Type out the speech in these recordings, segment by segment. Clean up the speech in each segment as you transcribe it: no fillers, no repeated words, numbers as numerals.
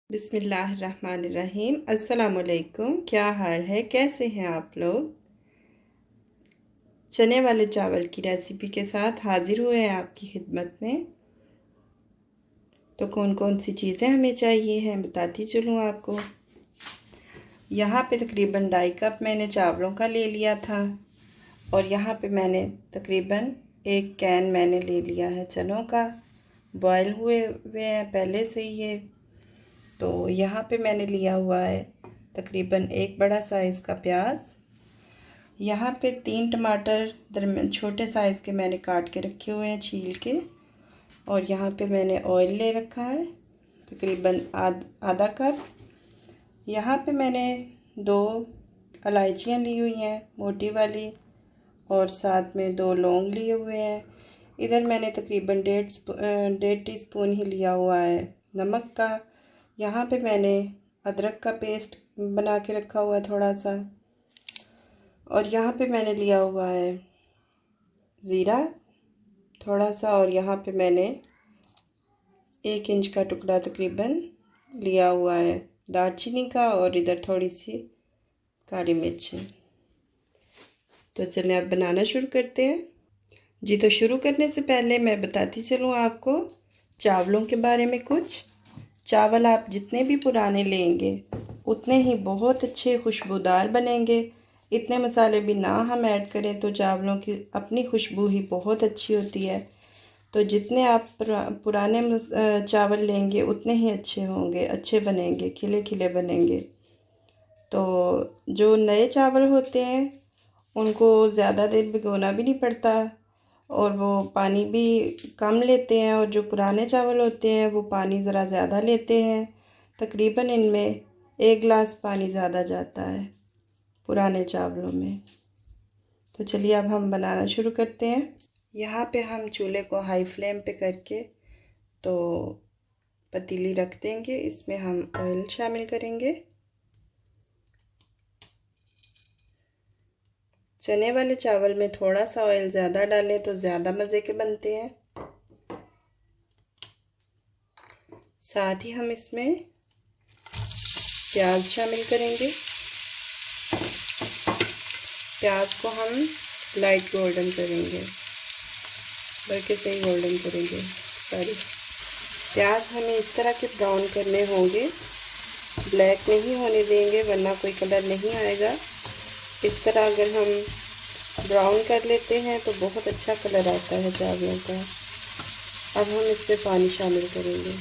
बिस्मिल्लाहिर्रहमानिर्रहीम। अस्सलामुअलैकुम। क्या हाल है, कैसे हैं आप लोग। चने वाले चावल की रेसिपी के साथ हाजिर हुए हैं आपकी खिदमत में। तो कौन कौन सी चीज़ें हमें चाहिए हैं बताती चलूँ आपको। यहाँ पे तकरीबन 2.5 कप मैंने चावलों का ले लिया था और यहाँ पे मैंने तकरीबन 1 कैन मैंने ले लिया है चनों का। बॉयल हुए हुए हैं पहले से ही ये। तो यहाँ पे मैंने लिया हुआ है तकरीबन 1 बड़ा साइज़ का प्याज। यहाँ पे 3 टमाटर दरमियान छोटे साइज़ के मैंने काट के रखे हुए हैं छील के। और यहाँ पे मैंने ऑयल ले रखा है तकरीबन आधा कप। यहाँ पे मैंने 2 इलायचियाँ ली हुई हैं मोटी वाली और साथ में 2 लौंग लिए हुए हैं। इधर मैंने तकरीबन 1.5 टीस्पून ही लिया हुआ है नमक का। यहाँ पे मैंने अदरक का पेस्ट बना के रखा हुआ है थोड़ा सा। और यहाँ पे मैंने लिया हुआ है ज़ीरा थोड़ा सा। और यहाँ पे मैंने 1 इंच का टुकड़ा तकरीबन लिया हुआ है दालचीनी का। और इधर थोड़ी सी काली मिर्च। तो चलिए अब बनाना शुरू करते हैं जी। तो शुरू करने से पहले मैं बताती चलूँ आपको चावलों के बारे में कुछ। चावल आप जितने भी पुराने लेंगे उतने ही बहुत अच्छे खुशबूदार बनेंगे। इतने मसाले भी ना हम ऐड करें तो चावलों की अपनी खुशबू ही बहुत अच्छी होती है। तो जितने आप पुराने चावल लेंगे उतने ही अच्छे होंगे, अच्छे बनेंगे, खिले खिले बनेंगे। तो जो नए चावल होते हैं उनको ज़्यादा देर भिगोना भी नहीं पड़ता और वो पानी भी कम लेते हैं। और जो पुराने चावल होते हैं वो पानी ज़रा ज़्यादा लेते हैं। तकरीबन इनमें 1 गिलास पानी ज़्यादा जाता है पुराने चावलों में। तो चलिए अब हम बनाना शुरू करते हैं। यहाँ पे हम चूल्हे को हाई फ्लेम पे करके तो पतीली रख देंगे। इसमें हम ऑयल शामिल करेंगे। चने वाले चावल में थोड़ा सा ऑयल ज़्यादा डालें तो ज़्यादा मज़े के बनते हैं। साथ ही हम इसमें प्याज शामिल करेंगे। प्याज को हम लाइट गोल्डन करेंगे, बल्कि सही गोल्डन करेंगे सॉरी। प्याज हमें इस तरह के ब्राउन करने होंगे, ब्लैक नहीं होने देंगे वरना कोई कलर नहीं आएगा। इस तरह अगर हम ब्राउन कर लेते हैं तो बहुत अच्छा कलर आता है चावलों का। अब हम इसमें पानी शामिल करेंगे।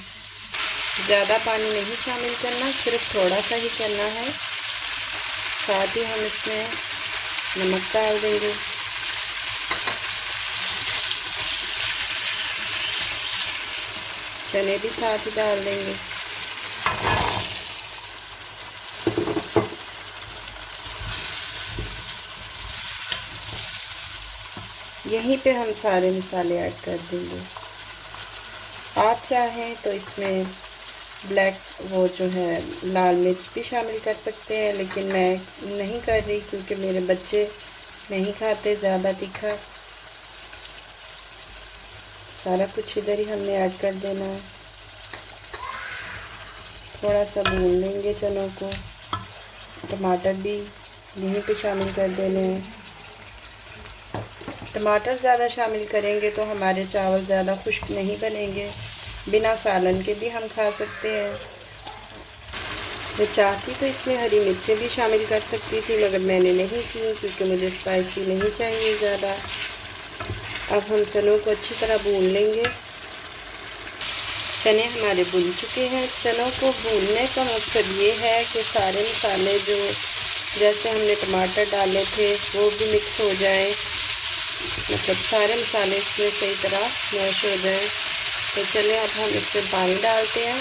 ज़्यादा पानी नहीं शामिल करना, सिर्फ थोड़ा सा ही करना है। साथ ही हम इसमें नमक डाल देंगे। चने भी साथ ही डाल देंगे। यहीं पे हम सारे मसाले ऐड कर देंगे। आप चाहें तो इसमें ब्लैक वो जो है लाल मिर्च भी शामिल कर सकते हैं, लेकिन मैं नहीं कर रही क्योंकि मेरे बच्चे नहीं खाते ज़्यादा तीखा। सारा कुछ इधर ही हमने ऐड कर देना है। थोड़ा सा भून लेंगे चनों को। टमाटर भी यहीं पे शामिल कर देने हैं। टमाटर ज़्यादा शामिल करेंगे तो हमारे चावल ज़्यादा खुश्क नहीं बनेंगे। बिना सालन के भी हम खा सकते हैं। मैं चाहती तो इसमें हरी मिर्चें भी शामिल कर सकती थी मगर मैंने नहीं की क्योंकि मुझे स्पाइसी नहीं चाहिए ज़्यादा। अब हम चनों को अच्छी तरह भून लेंगे। चने हमारे भुन चुके हैं। चनों को भूनने का मकसद ये है कि सारे मसाले जो जैसे हमने टमाटर डाले थे वो भी मिक्स हो जाए, मतलब सारे मसाले इसमें सही तरह मैश हो जाए। तो चलिए अब हम इसमें पानी डालते हैं।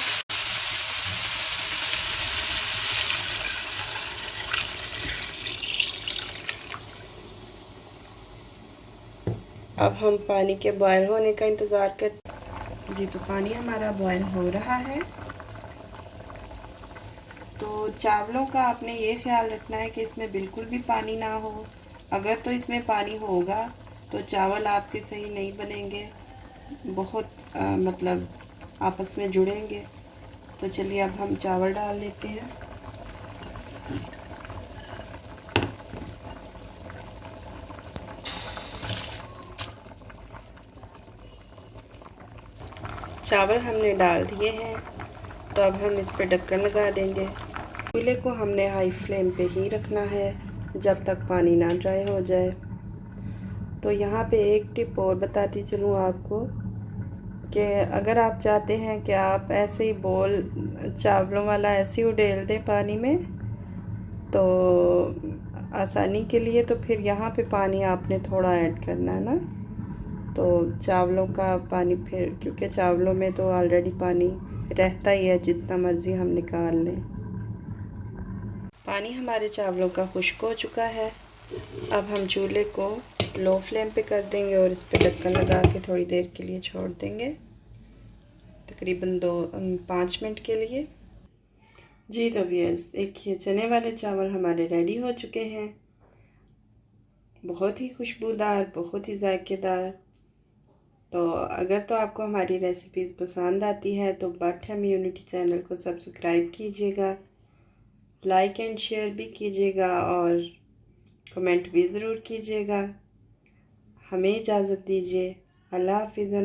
अब हम पानी के बॉयल होने का इंतज़ार करते जी। तो पानी हमारा बॉयल हो रहा है। तो चावलों का आपने ये ख्याल रखना है कि इसमें बिल्कुल भी पानी ना हो। अगर तो इसमें पानी होगा तो चावल आपके सही नहीं बनेंगे, बहुत मतलब आपस में जुड़ेंगे। तो चलिए अब हम चावल डाल लेते हैं। चावल हमने डाल दिए हैं, तो अब हम इस पर ढक्कन लगा देंगे। चूल्हे को हमने हाई फ्लेम पे ही रखना है जब तक पानी ना ड्राई हो जाए। तो यहाँ पे एक टिप और बताती चलूँ आपको कि अगर आप चाहते हैं कि आप ऐसे ही बोल चावलों वाला ऐसे ही उडेल दें पानी में, तो आसानी के लिए तो फिर यहाँ पे पानी आपने थोड़ा ऐड करना है ना। तो चावलों का पानी फिर, क्योंकि चावलों में तो ऑलरेडी पानी रहता ही है, जितना मर्ज़ी हम निकाल लें। पानी हमारे चावलों का खुश्क हो चुका है। अब हम चूल्हे को लो फ्लेम पे कर देंगे और इस पे ढक्कन लगा के थोड़ी देर के लिए छोड़ देंगे, तकरीबन 5 मिनट के लिए। जी तो व्यूअर्स, देखिए चने वाले चावल हमारे रेडी हो चुके हैं। बहुत ही खुशबूदार, बहुत ही जायकेदार। तो अगर तो आपको हमारी रेसिपीज़ पसंद आती है तो बट हम यूनिटी चैनल को सब्सक्राइब कीजिएगा, लाइक एंड शेयर भी कीजिएगा और कमेंट भी ज़रूर कीजिएगा। हमें इजाज़त दीजिए। अल्लाह हाफ़िज़।